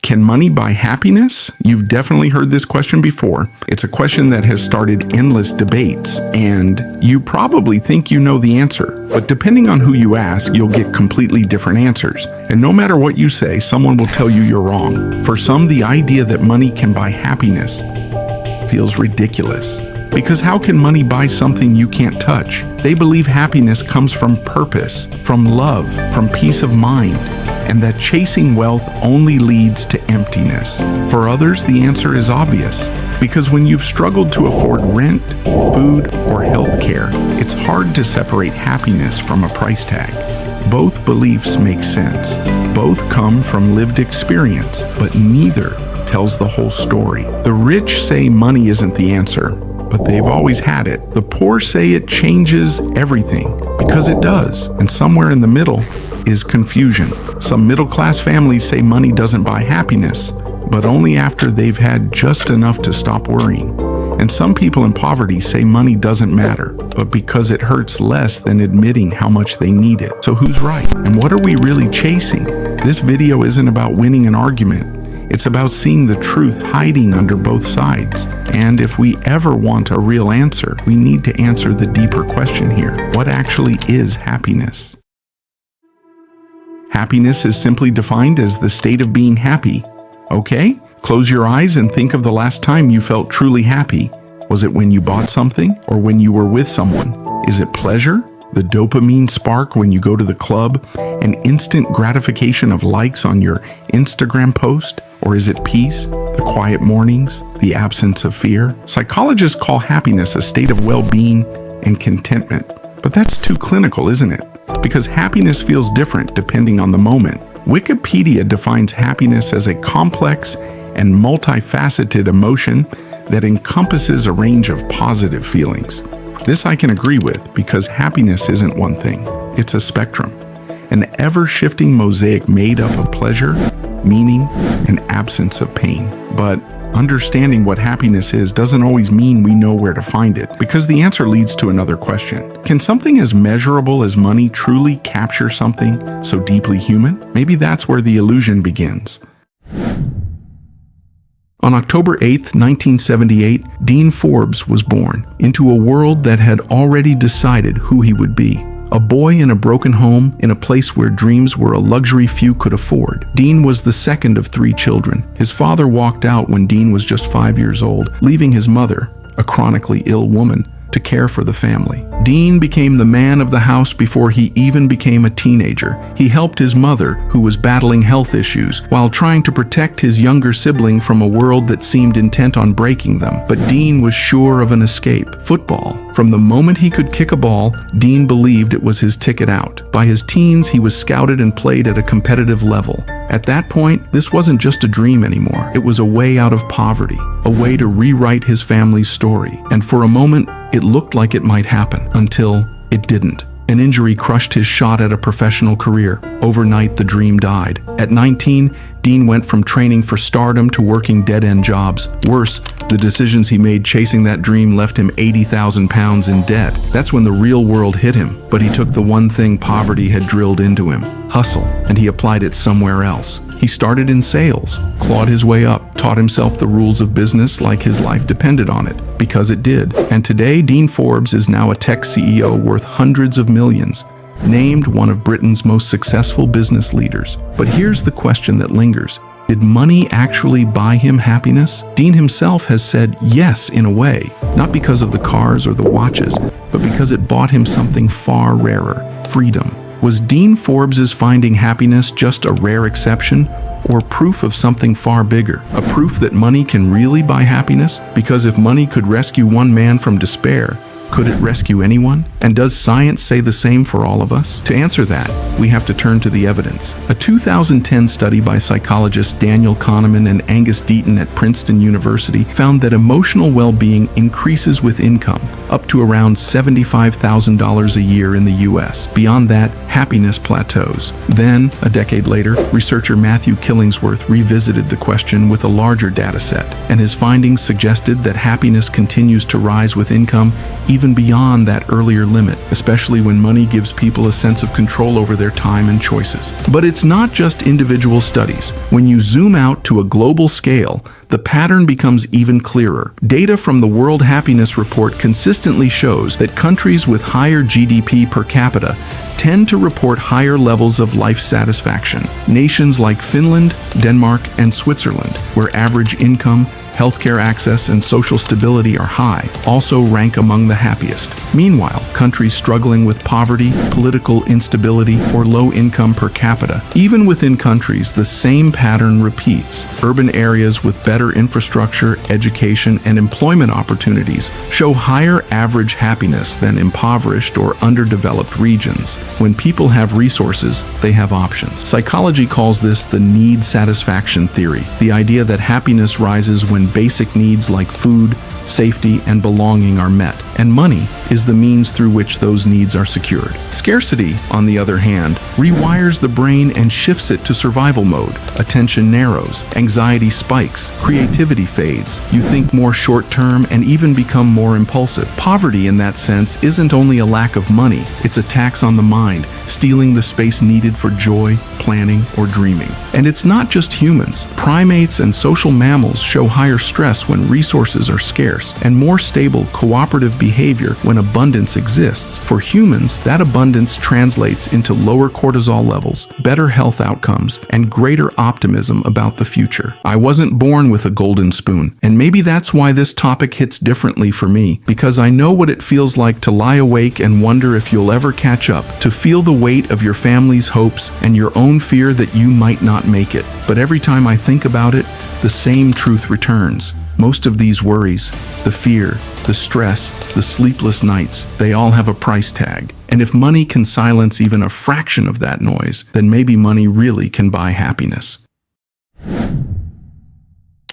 Can money buy happiness? You've definitely heard this question before. It's a question that has started endless debates, and you probably think you know the answer. But depending on who you ask, you'll get completely different answers. And no matter what you say, someone will tell you you're wrong. For some, the idea that money can buy happiness feels ridiculous. Because how can money buy something you can't touch? They believe happiness comes from purpose, from love, from peace of mind, and that chasing wealth only leads to emptiness. For others, the answer is obvious. Because when you've struggled to afford rent, food, or health care, it's hard to separate happiness from a price tag. Both beliefs make sense. Both come from lived experience, but neither tells the whole story. The rich say money isn't the answer, but they've always had it. The poor say it changes everything, because it does. And somewhere in the middle is confusion. Some middle-class families say money doesn't buy happiness, but only after they've had just enough to stop worrying. And some people in poverty say money doesn't matter, but because it hurts less than admitting how much they need it. So who's right? And what are we really chasing? This video isn't about winning an argument. It's about seeing the truth hiding under both sides. And if we ever want a real answer, we need to answer the deeper question here. What actually is happiness? Happiness is simply defined as the state of being happy. Okay? Close your eyes and think of the last time you felt truly happy. Was it when you bought something or when you were with someone? Is it pleasure? The dopamine spark when you go to the club? An instant gratification of likes on your Instagram post? Or is it peace? The quiet mornings? The absence of fear? Psychologists call happiness a state of well-being and contentment. But that's too clinical, isn't it? Because happiness feels different depending on the moment. Wikipedia defines happiness as a complex and multifaceted emotion that encompasses a range of positive feelings. This I can agree with because happiness isn't one thing. It's a spectrum, an ever-shifting mosaic made up of pleasure, meaning, and absence of pain. But understanding what happiness is doesn't always mean we know where to find it, because the answer leads to another question. Can something as measurable as money truly capture something so deeply human? Maybe that's where the illusion begins. On October 8, 1978, Dean Forbes was born into a world that had already decided who he would be. A boy in a broken home, in a place where dreams were a luxury few could afford. Dean was the second of 3 children. His father walked out when Dean was just 5 years old, leaving his mother, a chronically ill woman, to care for the family. Dean became the man of the house before he even became a teenager. He helped his mother, who was battling health issues, while trying to protect his younger sibling from a world that seemed intent on breaking them. But Dean was sure of an escape: football. From the moment he could kick a ball, Dean believed it was his ticket out. By his teens, he was scouted and played at a competitive level. At that point, this wasn't just a dream anymore. It was a way out of poverty, a way to rewrite his family's story. And for a moment, it looked like it might happen, until it didn't. An injury crushed his shot at a professional career. Overnight, the dream died. At 19, Dean went from training for stardom to working dead-end jobs. Worse, the decisions he made chasing that dream left him 80,000 pounds in debt. That's when the real world hit him. But he took the one thing poverty had drilled into him: hustle, and he applied it somewhere else. He started in sales, clawed his way up, taught himself the rules of business like his life depended on it, because it did. And today, Dean Forbes is now a tech CEO worth hundreds of millions, named one of Britain's most successful business leaders. But here's the question that lingers. Did money actually buy him happiness? Dean himself has said yes in a way, not because of the cars or the watches, but because it bought him something far rarer: freedom. Was Dean Forbes' finding happiness just a rare exception, or proof of something far bigger? A proof that money can really buy happiness? Because if money could rescue one man from despair, could it rescue anyone? And does science say the same for all of us? To answer that, we have to turn to the evidence. A 2010 study by psychologists Daniel Kahneman and Angus Deaton at Princeton University found that emotional well-being increases with income, up to around $75,000 a year in the US. Beyond that, happiness plateaus. Then, a decade later, researcher Matthew Killingsworth revisited the question with a larger data set, and his findings suggested that happiness continues to rise with income even beyond that earlier limit, especially when money gives people a sense of control over their time and choices. But it's not just individual studies. When you zoom out to a global scale, the pattern becomes even clearer. Data from the World Happiness Report consistently shows that countries with higher GDP per capita tend to report higher levels of life satisfaction. Nations like Finland, Denmark, and Switzerland, where average income, healthcare access, and social stability are high, also rank among the happiest. Meanwhile, countries struggling with poverty, political instability, or low income per capita, even within countries, the same pattern repeats. Urban areas with better infrastructure, education, and employment opportunities show higher average happiness than impoverished or underdeveloped regions. When people have resources, they have options. Psychology calls this the need satisfaction theory, the idea that happiness rises when basic needs like food, safety, and belonging are met, and money is the means through which those needs are secured. Scarcity, on the other hand, rewires the brain and shifts it to survival mode. Attention narrows, anxiety spikes, creativity fades, you think more short-term and even become more impulsive. Poverty, in that sense, isn't only a lack of money, it's a tax on the mind, stealing the space needed for joy, planning, or dreaming. And it's not just humans. Primates and social mammals show higher stress when resources are scarce, and more stable, cooperative behavior when abundance exists. For humans, that abundance translates into lower cortisol levels, better health outcomes, and greater optimism about the future. I wasn't born with a golden spoon, and maybe that's why this topic hits differently for me, because I know what it feels like to lie awake and wonder if you'll ever catch up, to feel the weight of your family's hopes and your own fear that you might not make it. But every time I think about it, the same truth returns. Most of these worries, the fear, the stress, the sleepless nights, they all have a price tag. And if money can silence even a fraction of that noise, then maybe money really can buy happiness.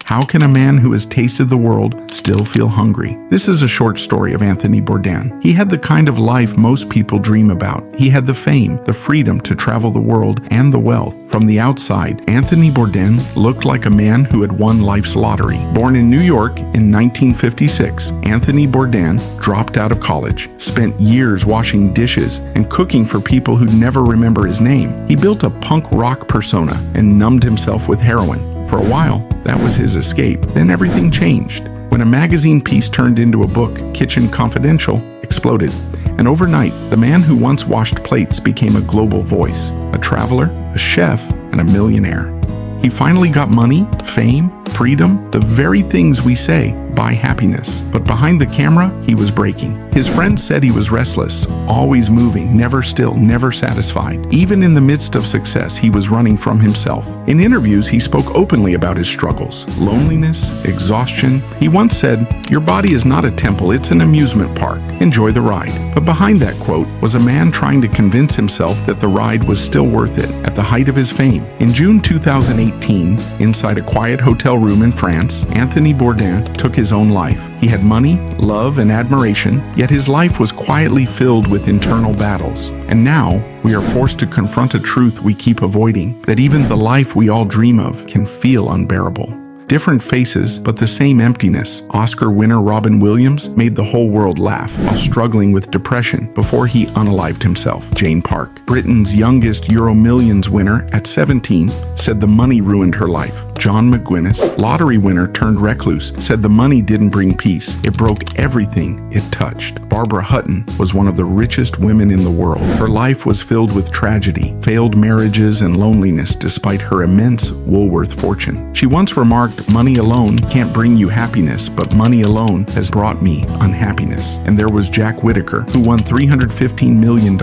How can a man who has tasted the world still feel hungry? This is a short story of Anthony Bourdain. He had the kind of life most people dream about. He had the fame, the freedom to travel the world, and the wealth. From the outside, Anthony Bourdain looked like a man who had won life's lottery. Born in New York in 1956, Anthony Bourdain dropped out of college, spent years washing dishes and cooking for people who'd never remember his name. He built a punk rock persona and numbed himself with heroin. For a while, that was his escape. Then everything changed. When a magazine piece turned into a book, Kitchen Confidential exploded. And overnight, the man who once washed plates became a global voice, a traveler, a chef, and a millionaire. He finally got money, fame, freedom, the very things we say buy happiness. But behind the camera, he was breaking. His friends said he was restless, always moving, never still, never satisfied. Even in the midst of success, he was running from himself. In interviews, he spoke openly about his struggles, loneliness, exhaustion. He once said, "Your body is not a temple, it's an amusement park. Enjoy the ride." But behind that quote was a man trying to convince himself that the ride was still worth it at the height of his fame. In June 2018, inside a quiet hotel room in France, Anthony Bourdain took his own life. He had money, love, and admiration, yet his life was quietly filled with internal battles. And now, we are forced to confront a truth we keep avoiding, that even the life we all dream of can feel unbearable. Different faces, but the same emptiness. Oscar winner Robin Williams made the whole world laugh while struggling with depression before he unalived himself. Jane Park, Britain's youngest Euro Millions winner at 17, said the money ruined her life. John McGuinness, lottery winner turned recluse, said the money didn't bring peace. It broke everything it touched. Barbara Hutton was one of the richest women in the world. Her life was filled with tragedy, failed marriages, and loneliness despite her immense Woolworth fortune. She once remarked, "Money alone can't bring you happiness, but money alone has brought me unhappiness." And there was Jack Whitaker, who won $315 million,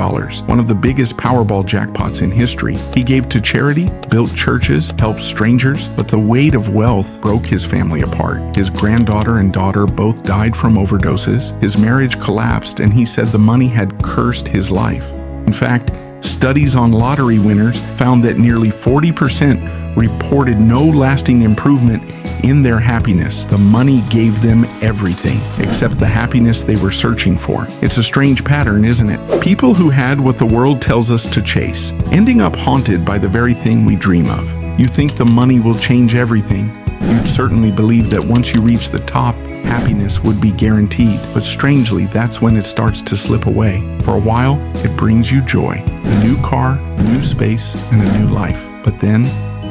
one of the biggest Powerball jackpots in history. He gave to charity, built churches, helped strangers, but the weight of wealth broke his family apart. His granddaughter and daughter both died from overdoses. His marriage collapsed, and he said the money had cursed his life. In fact, studies on lottery winners found that nearly 40% reported no lasting improvement in their happiness. The money gave them everything, except the happiness they were searching for. It's a strange pattern, isn't it? People who had what the world tells us to chase, ending up haunted by the very thing we dream of. You think the money will change everything. You'd certainly believe that once you reach the top, happiness would be guaranteed, but strangely, that's when it starts to slip away. For a while, it brings you joy, a new car, a new space, and a new life. But then,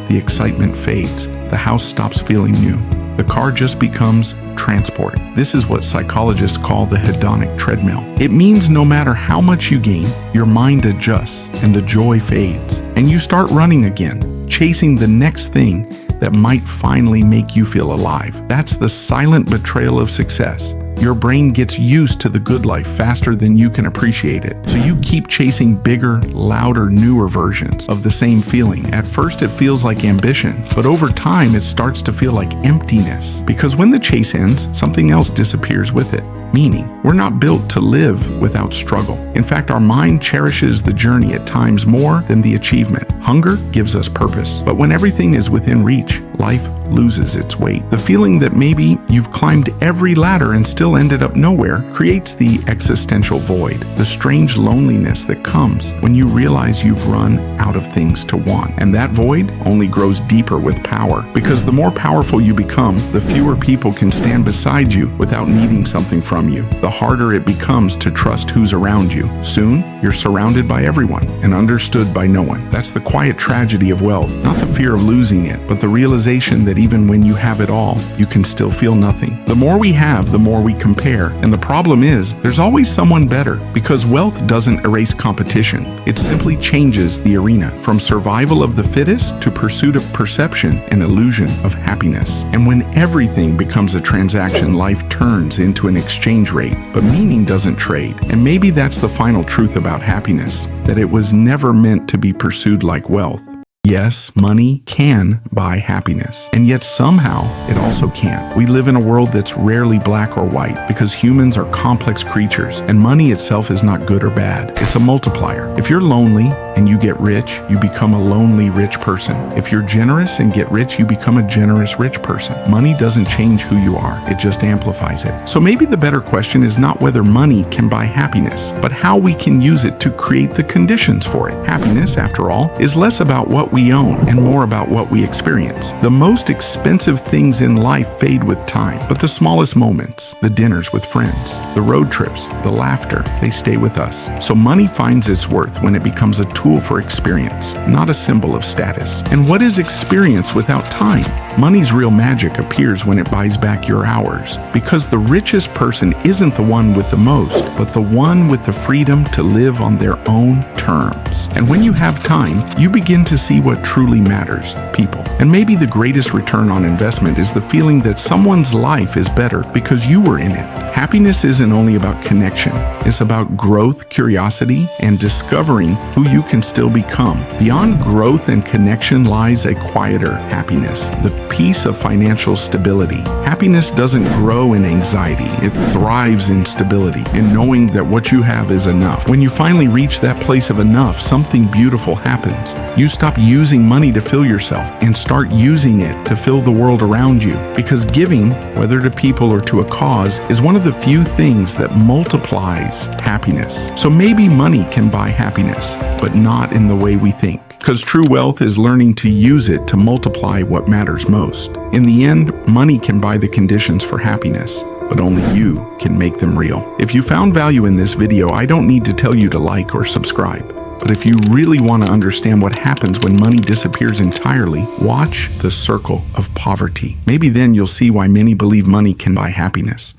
the excitement fades. The house stops feeling new. The car just becomes transport. This is what psychologists call the hedonic treadmill. It means no matter how much you gain, your mind adjusts and the joy fades. And you start running again, chasing the next thing that might finally make you feel alive. That's the silent betrayal of success. Your brain gets used to the good life faster than you can appreciate it. So you keep chasing bigger, louder, newer versions of the same feeling. At first it feels like ambition, but over time it starts to feel like emptiness. Because when the chase ends, something else disappears with it. Meaning, we're not built to live without struggle. In fact, our mind cherishes the journey at times more than the achievement. Hunger gives us purpose, but when everything is within reach, life loses its weight. The feeling that maybe you've climbed every ladder and still ended up nowhere creates the existential void, the strange loneliness that comes when you realize you've run out of things to want. And that void only grows deeper with power, because the more powerful you become, the fewer people can stand beside you without needing something from you. The harder it becomes to trust who's around you. Soon, you're surrounded by everyone and understood by no one. That's the quiet tragedy of wealth, not the fear of losing it, but the realization that even when you have it all, you can still feel nothing. The more we have, the more we compare. And the problem is, there's always someone better, because wealth doesn't erase competition. It simply changes the arena from survival of the fittest to pursuit of perception and illusion of happiness. And when everything becomes a transaction, life turns into an exchange rate, but meaning doesn't trade. And maybe that's the final truth about happiness, that it was never meant to be pursued like wealth. Yes, money can buy happiness, and yet somehow it also can't. We live in a world that's rarely black or white, because humans are complex creatures, and money itself is not good or bad. It's a multiplier. If you're lonely and you get rich, you become a lonely rich person. If you're generous and get rich, you become a generous rich person. Money doesn't change who you are, it just amplifies it. So maybe the better question is not whether money can buy happiness, but how we can use it to create the conditions for it. Happiness, after all, is less about what we own and more about what we experience. The most expensive things in life fade with time, but the smallest moments, the dinners with friends, the road trips, the laughter, they stay with us. So money finds its worth when it becomes a tool for experience, not a symbol of status. And what is experience without time? Money's real magic appears when it buys back your hours, because the richest person isn't the one with the most, but the one with the freedom to live on their own terms. And when you have time, you begin to see what truly matters, people. And maybe the greatest return on investment is the feeling that someone's life is better because you were in it. Happiness isn't only about connection, it's about growth, curiosity, and discovering who you can still become. Beyond growth and connection lies a quieter happiness, the peace of financial stability. Happiness doesn't grow in anxiety, it thrives in stability, in knowing that what you have is enough. When you finally reach that place of enough, something beautiful happens. You stop using money to fill yourself and start using it to fill the world around you. Because giving, whether to people or to a cause, is one of the few things that multiplies happiness. So maybe money can buy happiness, but not in the way we think. Because true wealth is learning to use it to multiply what matters most. In the end, money can buy the conditions for happiness, but only you can make them real. If you found value in this video, I don't need to tell you to like or subscribe. But if you really want to understand what happens when money disappears entirely, watch The Circle of Poverty. Maybe then you'll see why many believe money can buy happiness.